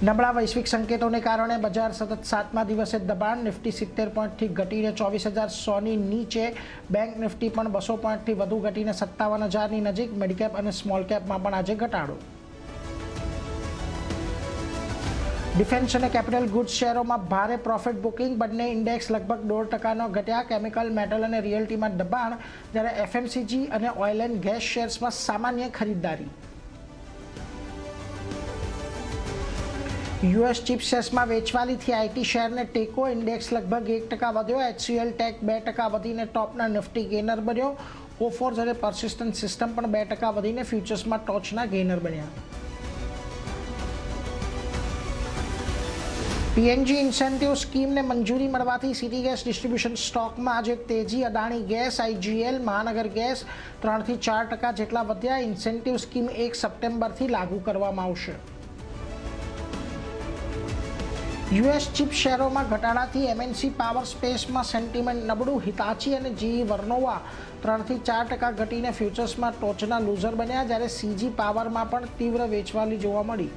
નબળા વૈશ્વિક સંકેતોને કારણે બજાર સતત 7મા દિવસે દબાણ. નિફ્ટી 70 પોઈન્ટથી ઘટીને 24,100ની નીચે. બેંક નિફ્ટી પણ 200 પોઈન્ટથી વધુ ઘટીને 57,000ની નજીક. મિડકેપ અને સ્મોલ કેપમાં પણ આજે ઘટાડો. ડિફેન્સ અને કેપિટલ ગુડ્સ શેરોમાં ભારે પ્રોફિટ બુકિંગ. બંને ઇન્ડેક્સ લગભગ 1.5% ઘટ્યા. કેમિકલ, મેટલ અને રિયલ્ટીમાં દબાણ, જ્યારે એફએમસીજી અને ઓઇલ એન્ડ ગેસ શેર્સમાં સામાન્ય ખરીદદારી. યુએસ ચીપ શેર્સમાં વેચવાલીથી આઈટી શેરને ટેકો. ઇન્ડેક્સ લગભગ 1% વધ્યો. એચસીએલ ટેક 2% વધીને ટોપના નિફ્ટી ગેનર બન્યો. કોફોર્સ અને પર્સિસ્ટન્ટ સિસ્ટમ પણ 2% વધીને ફ્યુચર્સમાં ટોચના ગેનર બન્યા. પીએનજી ઇન્સેન્ટિવ સ્કીમને મંજૂરી મળવાથી સિટી ગેસ ડિસ્ટ્રીબ્યુશન સ્ટોકમાં આજે તેજી. અદાણી ગેસ, આઈજીએલ, મહાનગર ગેસ 3થી 4% જેટલા વધ્યા. ઇન્સેન્ટિવ સ્કીમ 1 સપ્ટેમ્બરથી લાગુ કરવામાં આવશે. યુએસ ચીપ શેરોમાં ઘટાડાથી એમએનસી પાવર સ્પેસમાં સેન્ટિમેન્ટ નબળું. હિતાચી અને જીઈ વર્નોવા 3થી 4% ઘટીને ફ્યુચર્સમાં ટોચના લૂઝર બન્યા, જ્યારે સીજી પાવરમાં પણ તીવ્ર વેચવાલી જોવા મળી.